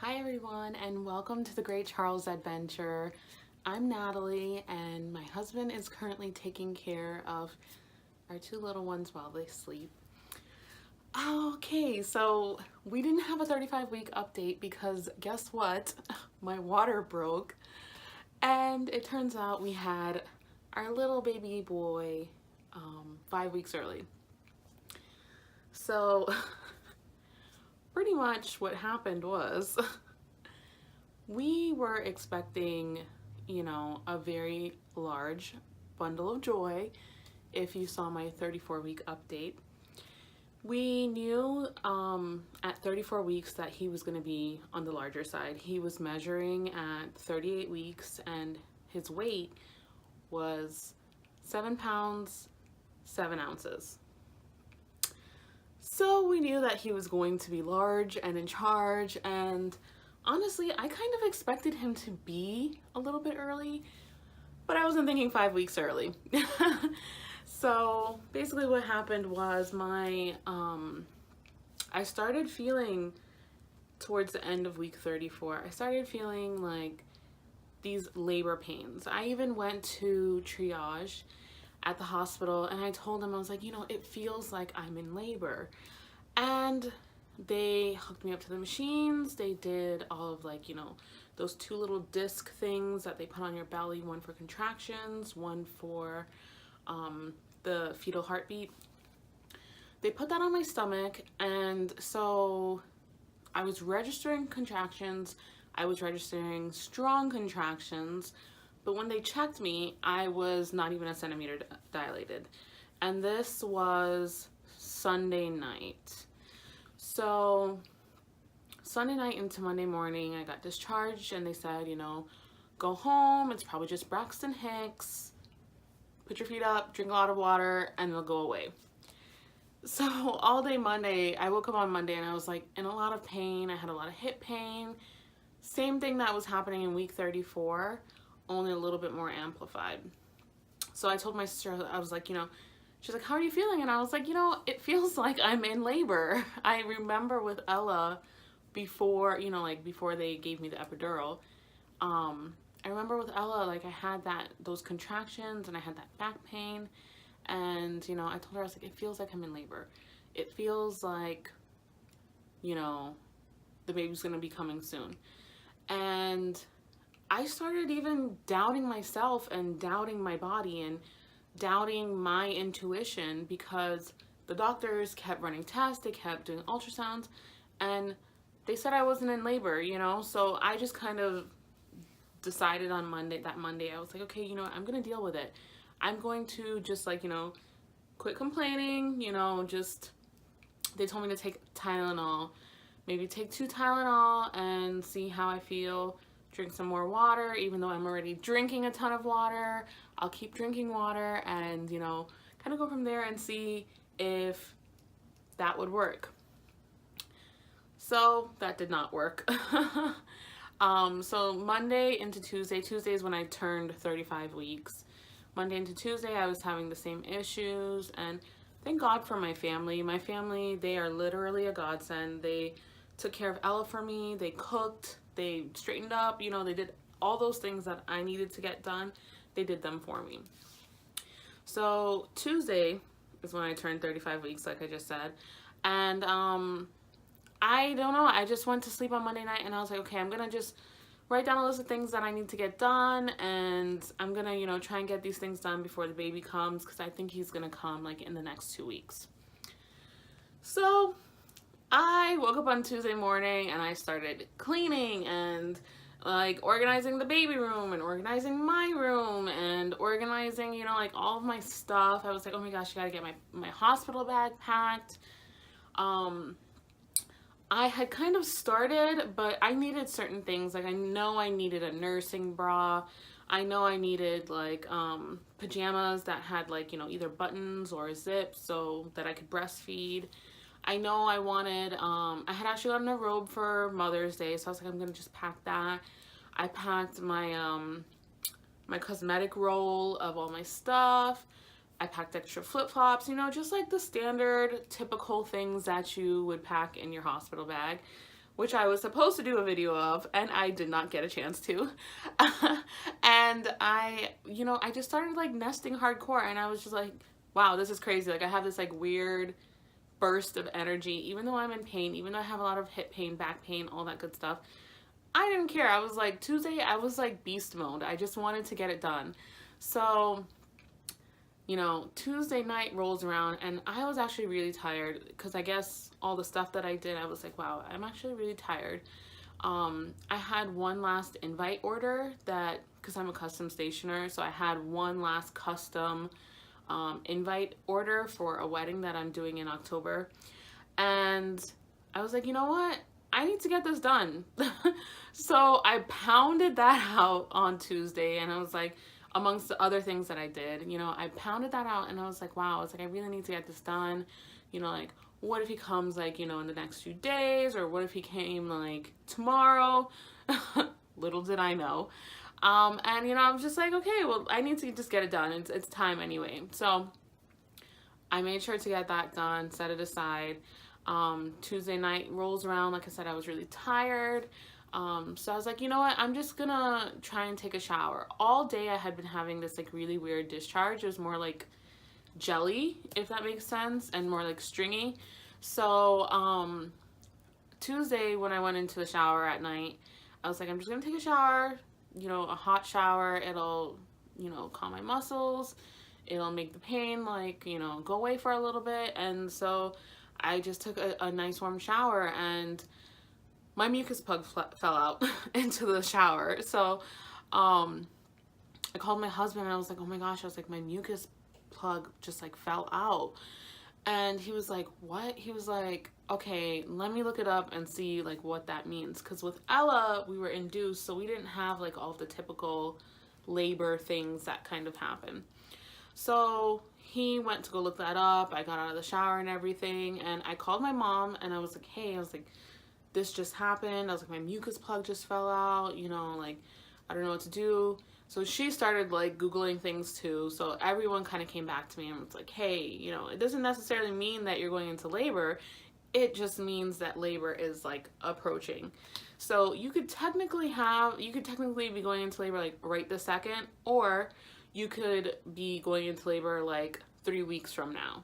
Hi everyone, and welcome to the Great Charles Adventure. I'm Natalie, and my husband is currently taking care of our two little ones while they sleep. Okay, so we didn't have a 35-week update because guess what? My water broke, and it turns out we had our little baby boy 5 weeks early. So pretty much what happened was we were expecting, a very large bundle of joy if you saw my 34-week update. We knew at 34 weeks that he was going to be on the larger side. He was measuring at 38 weeks and his weight was 7 pounds, 7 ounces. So we knew that he was going to be large and in charge, and honestly, I kind of expected him to be a little bit early, but I wasn't thinking 5 weeks early. So basically what happened was I started feeling towards the end of week 34, I started feeling like these labor pains. I even went to triage at the hospital and I told them, I was like, it feels like I'm in labor. And they hooked me up to the machines. They did all of those two little disc things that they put on your belly, one for contractions, one for the fetal heartbeat. They put that on my stomach, and so I was registering contractions, I was registering strong contractions, but when they checked me, I was not even a centimeter dilated. And this was Sunday night. So Sunday night into Monday morning, I got discharged and they said, go home. It's probably just Braxton Hicks. Put your feet up, drink a lot of water, and it'll go away. So all day Monday, I woke up on Monday and I was like in a lot of pain. I had a lot of hip pain. Same thing that was happening in week 34, only a little bit more amplified. So I told my sister, I was like, she's like, how are you feeling? And I was like, it feels like I'm in labor. I remember with Ella before, before they gave me the epidural, I remember with Ella, like I had those contractions and I had that back pain. And, I told her, I was like, it feels like I'm in labor. It feels like, the baby's going to be coming soon. And I started even doubting myself and doubting my body and doubting my intuition because the doctors kept running tests, they kept doing ultrasounds, and they said I wasn't in labor, So I just kind of decided on that Monday, I was like, okay, I'm going to deal with it. I'm going to just quit complaining, they told me to take Tylenol, maybe take 2 Tylenol and see how I feel. Drink some more water, even though I'm already drinking a ton of water. I'll keep drinking water and, kind of go from there and see if that would work. So that did not work. So Monday into Tuesday is when I turned 35 weeks. Monday into Tuesday, I was having the same issues, and thank God for my family. My family, they are literally a godsend. They took care of Ella for me. They cooked. They straightened up. They did all those things that I needed to get done. They did them for me. So Tuesday is when I turned 35 weeks, like I just said. And I don't know. I just went to sleep on Monday night, and I was like, okay, I'm going to just write down a list of things that I need to get done, and I'm going to, try and get these things done before the baby comes, because I think he's going to come, in the next 2 weeks. So I woke up on Tuesday morning, and I started cleaning and, organizing the baby room and organizing my room and organizing, all of my stuff. I was like, oh my gosh, I got to get my hospital bag packed. I had kind of started, but I needed certain things. I know I needed a nursing bra. I know I needed pajamas that had either buttons or zips so that I could breastfeed. I know I wanted, I had actually gotten a robe for Mother's Day, so I was like, I'm gonna just pack that. I packed my my cosmetic roll of all my stuff. I packed extra flip-flops, just the standard typical things that you would pack in your hospital bag, which I was supposed to do a video of, and I did not get a chance to. And I just started like nesting hardcore, and I was just like, wow, this is crazy. Like I have this like weird burst of energy, even though I'm in pain, even though I have a lot of hip pain, back pain, all that good stuff. I didn't care. I was like, Tuesday, I was like beast mode. I just wanted to get it done. So, Tuesday night rolls around, and I was actually really tired because I guess all the stuff that I did, I was like, wow, I'm actually really tired. I had one last invite order because I'm a custom stationer, so I had one last custom invite order for a wedding that I'm doing in October. And I was like, you know what? I need to get this done. So I pounded that out on Tuesday, and I was like, amongst the other things that I did, I pounded that out, and I was like, wow, I really need to get this done. Like, what if he comes like, in the next few days, or what if he came like tomorrow? Little did I know. And I was just like, okay, well, I need to just get it done. It's time anyway. So I made sure to get that done, set it aside. Tuesday night rolls around. Like I said, I was really tired. So I was like, you know what? I'm just gonna try and take a shower. All day I had been having this like really weird discharge. It was more like jelly, if that makes sense, and more like stringy. So Tuesday when I went into the shower at night, I was like, I'm just gonna take a shower, a hot shower. It'll, calm my muscles. It'll make the pain like, go away for a little bit. And so I just took a nice warm shower, and my mucus plug fell out into the shower. So I called my husband, and I was like, oh my gosh, my mucus plug just like fell out. And he was like, what? He was like, okay, let me look it up and see like what that means. Because with Ella, we were induced, so we didn't have like all of the typical labor things that kind of happen. So he went to go look that up. I got out of the shower and everything, and I called my mom, and I was like, hey, this just happened. I was like, my mucus plug just fell out, like, I don't know what to do. So she started like Googling things too. So everyone kind of came back to me and was like, hey, it doesn't necessarily mean that you're going into labor. It just means that labor is like approaching. So you could technically be going into labor like right this second, or you could be going into labor like 3 weeks from now.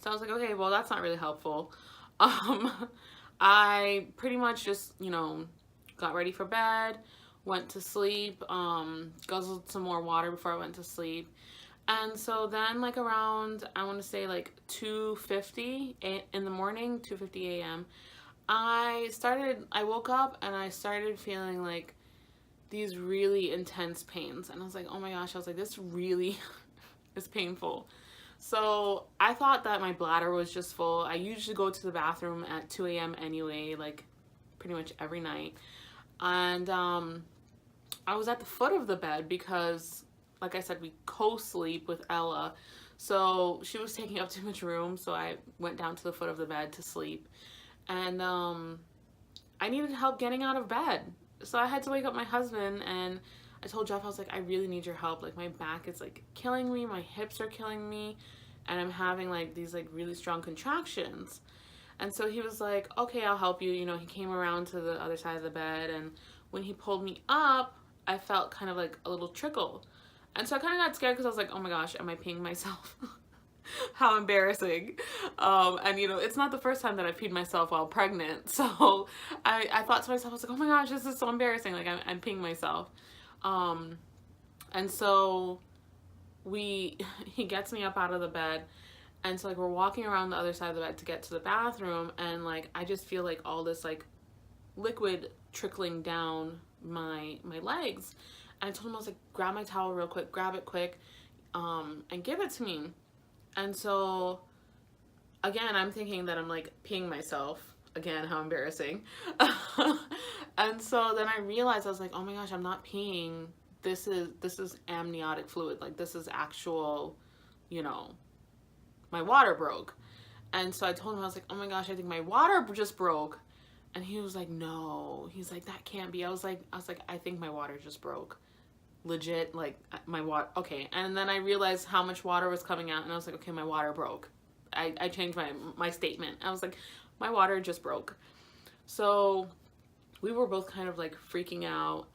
So I was like, okay, well, that's not really helpful. I pretty much just, got ready for bed, went to sleep, guzzled some more water before I went to sleep. And so then like around, I want to say like 2:50 in the morning, 2:50 a.m., I woke up and I started feeling like these really intense pains. And I was like, oh my gosh, this really is painful. So I thought that my bladder was just full. I usually go to the bathroom at 2 a.m. anyway, like pretty much every night. And I was at the foot of the bed because, like I said, we co-sleep with Ella. So she was taking up too much room, so I went down to the foot of the bed to sleep. And I needed help getting out of bed. So I had to wake up my husband, and I told Jeff, I was like, I really need your help. Like, my back is like killing me, my hips are killing me, and I'm having like these like really strong contractions. And so he was like, okay, I'll help you. He came around to the other side of the bed, and when he pulled me up, I felt kind of like a little trickle. And so I kind of got scared because I was like, oh my gosh, am I peeing myself? How embarrassing. And it's not the first time that I peed myself while pregnant. So I thought to myself, I was like, oh my gosh, this is so embarrassing. Like I'm peeing myself. And so he gets me up out of the bed, and so like we're walking around the other side of the bed to get to the bathroom, and like I just feel like all this like liquid trickling down my legs. And I told him, I was like, grab my towel real quick, grab it quick, and give it to me. And so again, I'm thinking that I'm like peeing myself. Again, how embarrassing. And so then I realized, I was like, oh my gosh, I'm not peeing. This is amniotic fluid. Like, this is actual, my water broke. And so I told him, I was like, oh my gosh, I think my water just broke. And he was like, no. He's like, that can't be. I was like, I think my water just broke. Legit, like, my water. Okay. And then I realized how much water was coming out, and I was like, okay, my water broke. I changed my statement. I was like, my water just broke. So we were both kind of like freaking out,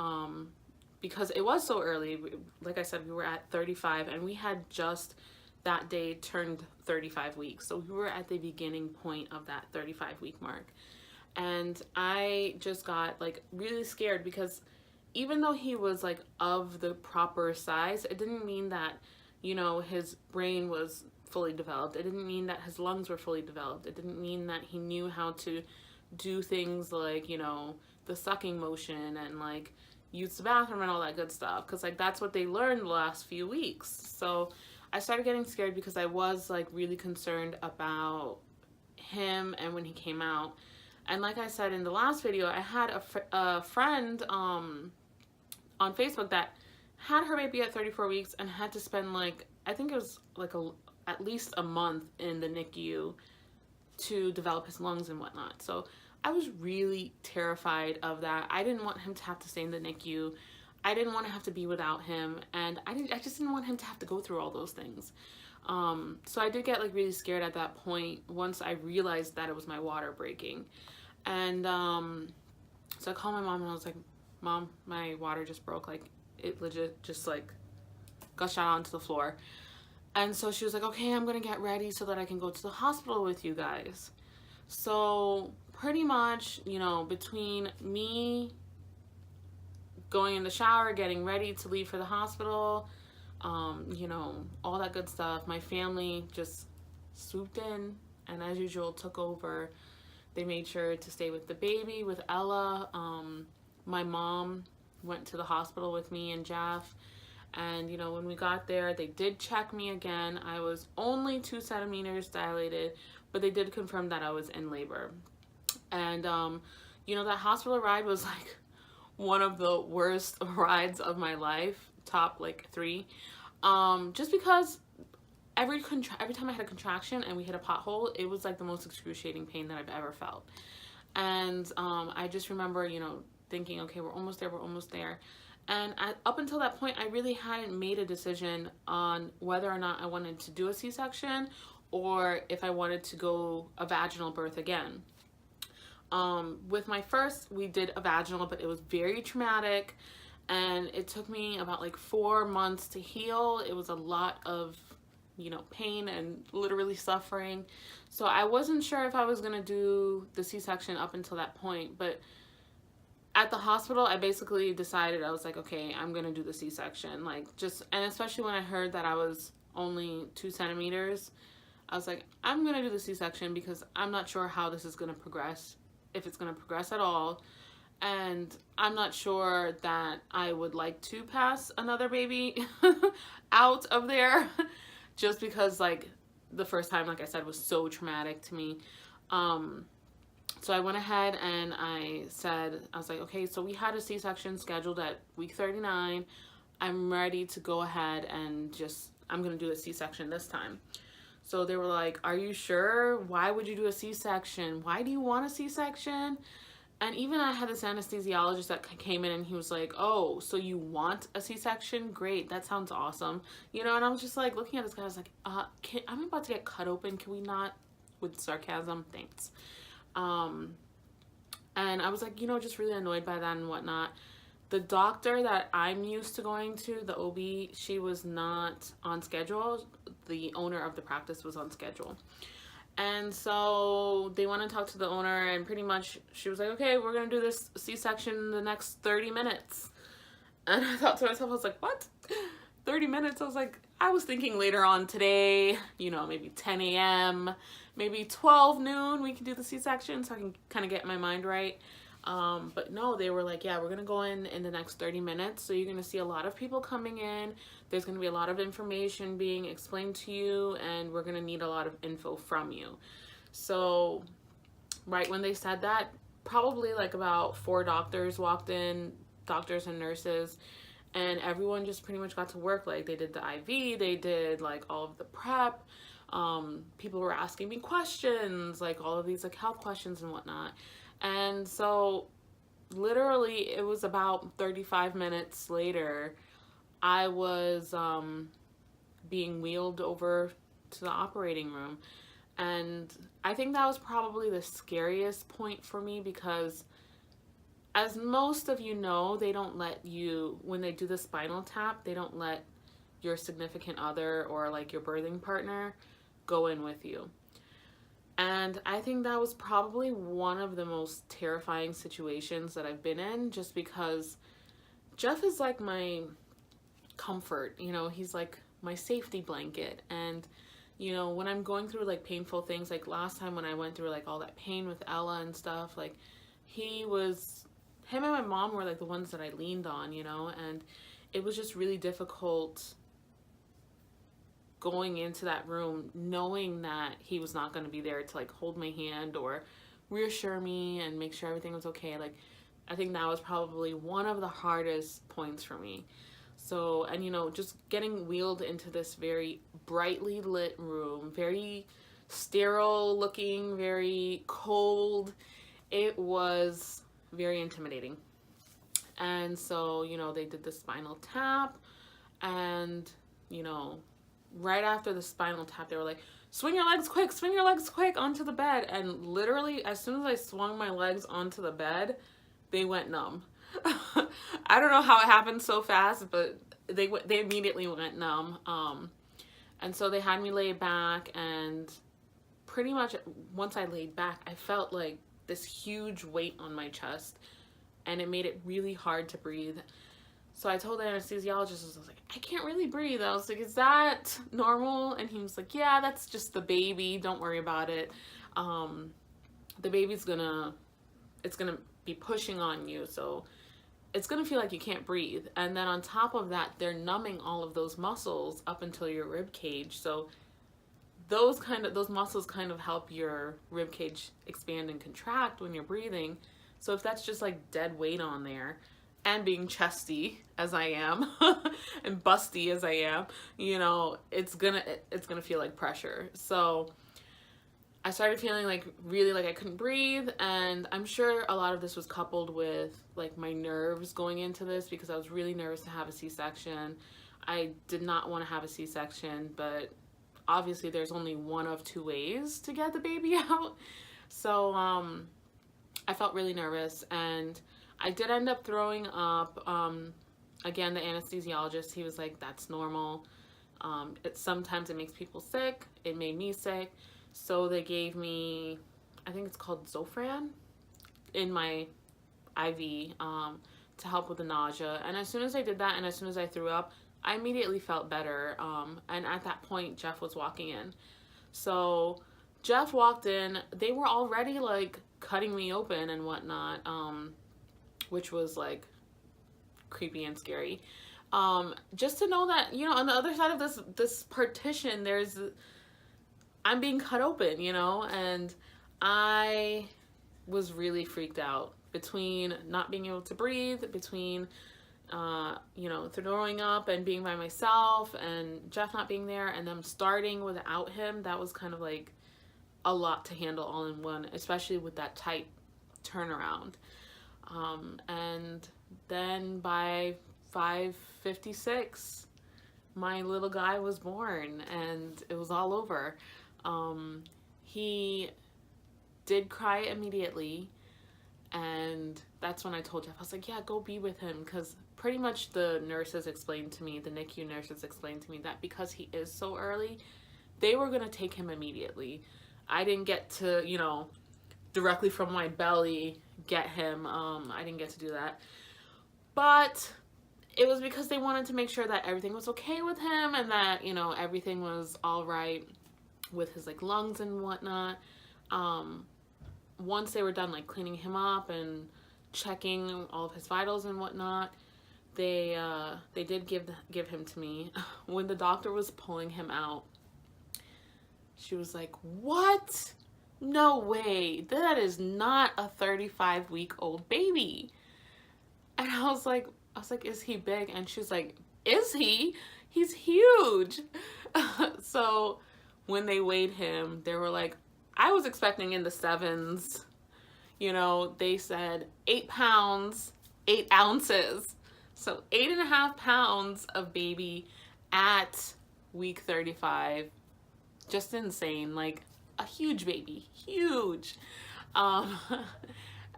because it was so early. Like I said, we were at 35 and we had just that day turned 35 weeks. So we were at the beginning point of that 35-week mark. And I just got like really scared because even though he was like of the proper size, it didn't mean that, you know, his brain was fully developed. It didn't mean that his lungs were fully developed. It didn't mean that he knew how to do things like, you know, the sucking motion and like use the bathroom and all that good stuff. Cause like that's what they learned the last few weeks. So I started getting scared because I was like really concerned about him and when he came out. And like I said in the last video, I had a friend on Facebook that had her baby at 34 weeks and had to spend like, I think it was like at least a month in the NICU to develop his lungs and whatnot. So I was really terrified of that. I didn't want him to have to stay in the NICU. I didn't want to have to be without him, and I just didn't want him to have to go through all those things. So I did get like really scared at that point once I realized that it was my water breaking. And so I called my mom and I was like, Mom, my water just broke. Like it legit just like gushed out onto the floor. And so she was like, okay, I'm gonna get ready so that I can go to the hospital with you guys. So pretty much, you know, between me going in the shower, getting ready to leave for the hospital, you know, all that good stuff, my family just swooped in and as usual took over. They made sure to stay with the baby, with Ella. My mom went to the hospital with me and Jeff. And, you know, when we got there, they did check me again. I was only 2 centimeters dilated, but they did confirm that I was in labor. And, you know, that hospital ride was like one of the worst rides of my life, top like 3. Just because every time I had a contraction and we hit a pothole, it was like the most excruciating pain that I've ever felt. And I just remember, you know, thinking, okay, we're almost there. And up until that point, I really hadn't made a decision on whether or not I wanted to do a C-section or if I wanted to go a vaginal birth again. With my first, we did a vaginal, but it was very traumatic and it took me about like 4 months to heal. It was a lot of, you know, pain and literally suffering. So I wasn't sure if I was gonna do the C-section up until that point, but at the hospital, I basically decided, I was like, okay, I'm gonna do the C-section. Like just, and especially when I heard that I was only 2 centimeters, I was like, I'm gonna do the C-section because I'm not sure how this is gonna progress, if it's gonna progress at all. And I'm not sure that I would like to pass another baby out of there just because like the first time, like I said, was so traumatic to me. So I went ahead and I said, I was like, okay, so we had a C-section scheduled at week 39. I'm ready to go ahead and just, I'm going to do a C-section this time. So they were like, are you sure? Why would you do a C-section? Why do you want a C-section? And even I had this anesthesiologist that came in and he was like, oh, so you want a C-section? Great, that sounds awesome. You know, and I was just like looking at this guy, I was like, I'm about to get cut open. Can we not, with sarcasm, thanks. And I was like, you know, just really annoyed by that and whatnot. The doctor that I'm used to going to, the OB, she was not on schedule. The owner of the practice was on schedule. And so they went and talked to the owner and pretty much she was like, okay, we're going to do this C-section in the next 30 minutes. And I thought to myself, I was like, what? 30 minutes? I was like, I was thinking later on today, you know, maybe 10 a.m., maybe 12 noon, we can do the C-section so I can kind of get my mind right. But no, they were like, yeah, we're going to go in the next 30 minutes. So you're going to see a lot of people coming in. There's going to be a lot of information being explained to you, and we're going to need a lot of info from you. So right when they said that, probably like about 4 doctors walked in, doctors and nurses, and everyone just pretty much got to work. Like they did the IV, they did like all of the prep. People were asking me questions, like all of these like health questions and whatnot. And so literally it was about 35 minutes later, I was being wheeled over to the operating room. And I think that was probably the scariest point for me because, as most of you know, they don't let you, when they do the spinal tap, they don't let your significant other or like your birthing partner go in with you. And I think that was probably one of the most terrifying situations that I've been in, just because Jeff is like my comfort, you know, he's like my safety blanket. And, you know, when I'm going through like painful things, like last time when I went through like all that pain with Ella and stuff, like him and my mom were like the ones that I leaned on, you know, and it was just really difficult going into that room knowing that he was not going to be there to like hold my hand or reassure me and make sure everything was okay. Like, I think that was probably one of the hardest points for me. So, and you know, just getting wheeled into this very brightly lit room, very sterile looking, very cold, it was very intimidating. And so, you know, they did the spinal tap, and, you know, right after the spinal tap, they were like, swing your legs quick onto the bed. And literally, as soon as I swung my legs onto the bed, they went numb. I don't know how it happened so fast, but they immediately went numb. And so they had me lay back, and pretty much once I laid back, I felt like this huge weight on my chest, and it made it really hard to breathe. So I told the anesthesiologist, I was like, I can't really breathe. I was like, is that normal? And he was like, yeah, that's just the baby. Don't worry about it. The baby's it's gonna be pushing on you. So it's gonna feel like you can't breathe. And then on top of that, they're numbing all of those muscles up until your rib cage. So those muscles kind of help your rib cage expand and contract when you're breathing. So if that's just like dead weight on there, and being chesty as I am and busty as I am, you know, it's gonna feel like pressure. So I started feeling like really like I couldn't breathe, and I'm sure a lot of this was coupled with like my nerves going into this, because I was really nervous to have a C-section. I did not want to have a C-section, but obviously there's only one of two ways to get the baby out. So I felt really nervous, and I did end up throwing up. Again, the anesthesiologist, he was like, that's normal. Sometimes it makes people sick. It made me sick. So they gave me, I think it's called Zofran, in my IV to help with the nausea. And as soon as I did that, and as soon as I threw up, I immediately felt better. And at that point, Jeff was walking in. So Jeff walked in. They were already like cutting me open and whatnot, which was like creepy and scary. Just to know that, you know, on the other side of this partition, I'm being cut open, you know, and I was really freaked out between not being able to breathe, between you know, throwing up and being by myself, and Jeff not being there, and them starting without him. That was kind of like a lot to handle all in one, especially with that tight turnaround. And then by 5:56, my little guy was born, and it was all over. He did cry immediately, and that's when I told Jeff, I was like, yeah, go be with him, because pretty much the nurses explained to me, the NICU nurses explained to me that because he is so early, they were going to take him immediately. I didn't get to, you know, directly from my belly get him. I didn't get to do that. But it was because they wanted to make sure that everything was okay with him, and that, you know, everything was all right with his like lungs and whatnot. Once they were done like cleaning him up and checking all of his vitals and whatnot, they did give him to me. When the doctor was pulling him out, she was like, what? No way, that is not a 35-week-old baby. And I was like, is he big? And she's like, is he? He's huge. So when they weighed him, they were like, I was expecting in the 7s. You know, they said 8 pounds, 8 ounces. So 8.5 pounds of baby at week 35. Just insane. Like, a huge baby, huge. Um,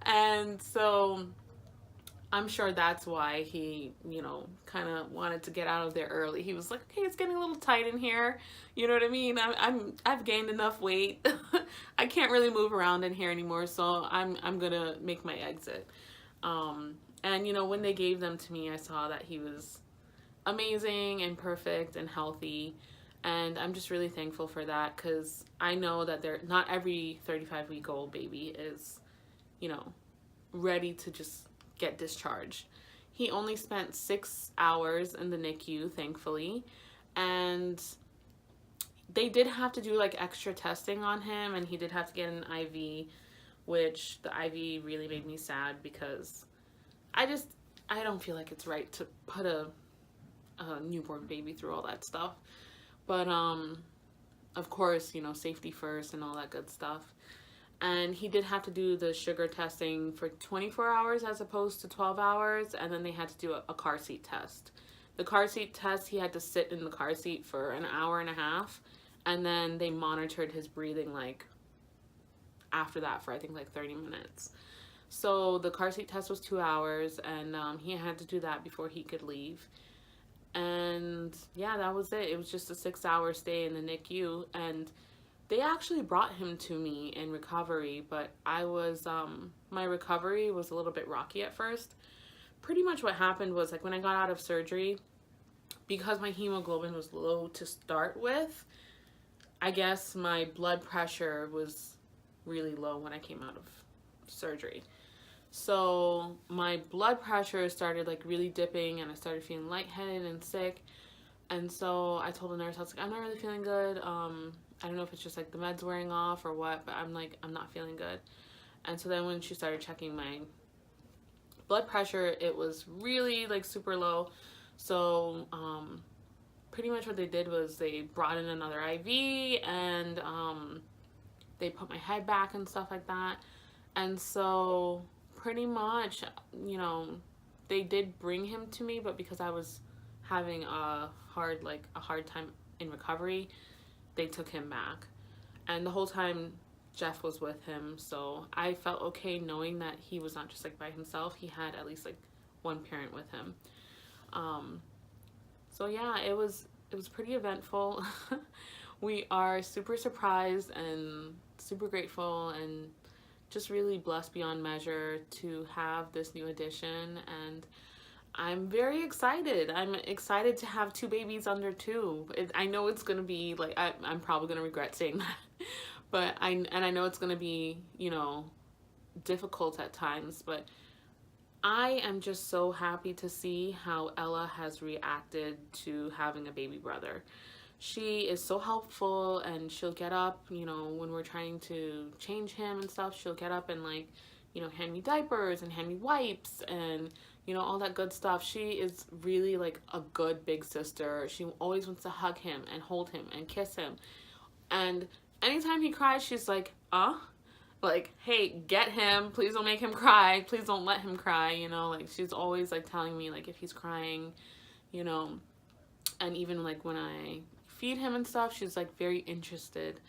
and so I'm sure that's why he, you know, kind of wanted to get out of there early. He was like, okay, it's getting a little tight in here. You know what I mean? I've gained enough weight. I can't really move around in here anymore, so I'm gonna make my exit. And you know, when they gave them to me, I saw that he was amazing and perfect and healthy. And I'm just really thankful for that, because I know that not every 35-week-old baby is, you know, ready to just get discharged. He only spent 6 hours in the NICU, thankfully, and they did have to do like extra testing on him, and he did have to get an IV, which the IV really made me sad, because I don't feel like it's right to put a newborn baby through all that stuff. But of course, you know, safety first and all that good stuff. And he did have to do the sugar testing for 24 hours as opposed to 12 hours. And then they had to do a car seat test. The car seat test, he had to sit in the car seat for an hour and a half. And then they monitored his breathing like after that for I think like 30 minutes. So the car seat test was 2 hours, and he had to do that before he could leave. And yeah, that was it. It was just a 6-hour stay in the NICU, and they actually brought him to me in recovery, but my recovery was a little bit rocky at first. Pretty much what happened was, like, when I got out of surgery, because my hemoglobin was low to start with, I guess my blood pressure was really low when I came out of surgery. So my blood pressure started like really dipping, and I started feeling lightheaded and sick. And so I told the nurse, I was like, I'm not really feeling good. I don't know if it's just like the meds wearing off or what, but I'm not feeling good. And so then when she started checking my blood pressure, it was really like super low. So pretty much what they did was they brought in another IV, and they put my head back and stuff like that. And so pretty much, you know, they did bring him to me, but because I was having a hard time in recovery, they took him back. And the whole time Jeff was with him, so I felt okay knowing that he was not just like by himself. He had at least like one parent with him. So yeah, it was pretty eventful. We are super surprised and super grateful, and just really blessed beyond measure to have this new addition. And I'm very excited. I'm excited to have 2 babies under 2. I know it's gonna be like, I'm probably gonna regret saying that, but I know it's gonna be, you know, difficult at times, but I am just so happy to see how Ella has reacted to having a baby brother. She is so helpful, and she'll get up, you know, when we're trying to change him and stuff, she'll get up and like, you know, hand me diapers and hand me wipes and, you know, all that good stuff. She is really like a good big sister. She always wants to hug him and hold him and kiss him. And anytime he cries, she's like, like, hey, get him. Please don't make him cry. Please don't let him cry, you know, like she's always like telling me like if he's crying, you know. And even like when I feed him and stuff, she's like very interested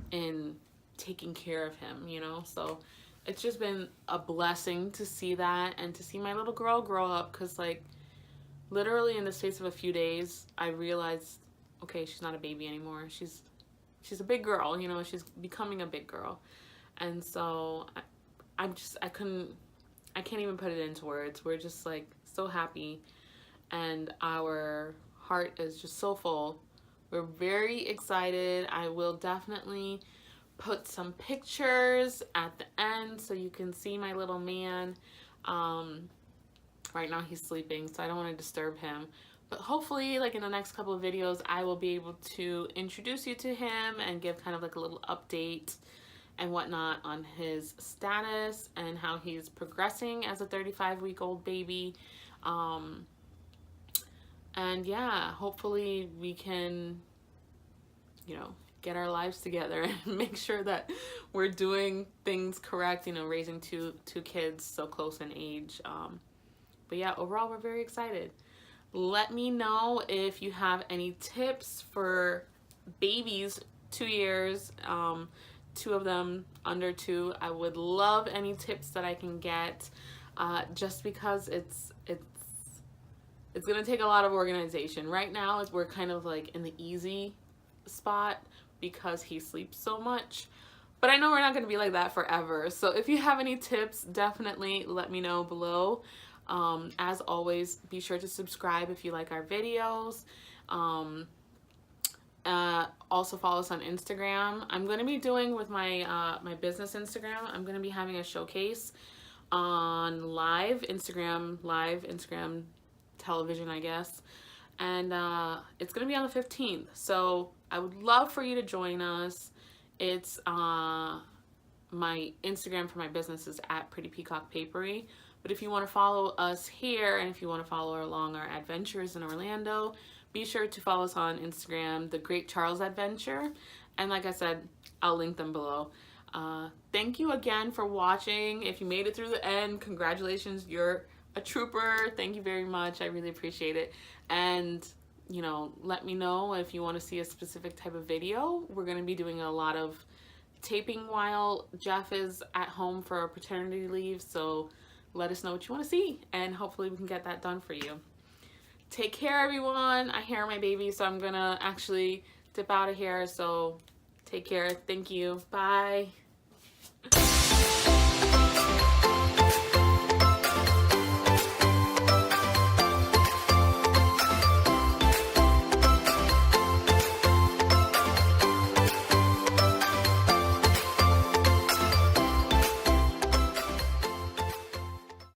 in taking care of him, you know. So it's just been a blessing to see that, and to see my little girl grow up, because like literally in the space of a few days I realized, okay, she's not a baby anymore. She's a big girl, you know. She's becoming a big girl. And so I can't even put it into words. We're just like so happy, and our heart is just so full. We're very excited. I will definitely put some pictures at the end so you can see my little man. Right now he's sleeping, so I don't want to disturb him. But hopefully, like in the next couple of videos, I will be able to introduce you to him and give kind of like a little update and whatnot on his status and how he's progressing as a 35-week-old baby. And yeah, hopefully we can, you know, get our lives together and make sure that we're doing things correct, you know, raising two kids so close in age. But yeah, overall, we're very excited. Let me know if you have any tips for babies 2 years 2 of them under 2. I would love any tips that I can get, just because it's gonna take a lot of organization. Right now we're kind of like in the easy spot because he sleeps so much. But I know we're not going to be like that forever. So if you have any tips, definitely let me know below. As always, be sure to subscribe if you like our videos. Also follow us on Instagram. I'm going to be doing with my my business Instagram, I'm going to be having a showcase on Instagram television, I guess. And it's going to be on the 15th. So I would love for you to join us. It's my Instagram for my business is at Pretty Peacock Paperie. But if you want to follow us here, and if you want to follow along our adventures in Orlando, be sure to follow us on Instagram, The Great Charles Adventure. And like I said, I'll link them below. Thank you again for watching. If you made it through the end, congratulations, you're a trooper. Thank you very much. I really appreciate it. And you know, let me know if you want to see a specific type of video. We're going to be doing a lot of taping while Jeff is at home for paternity leave, so let us know what you want to see, and hopefully we can get that done for you. Take care, everyone. I hear my baby, so I'm gonna actually dip out of here, so take care. Thank you. Bye.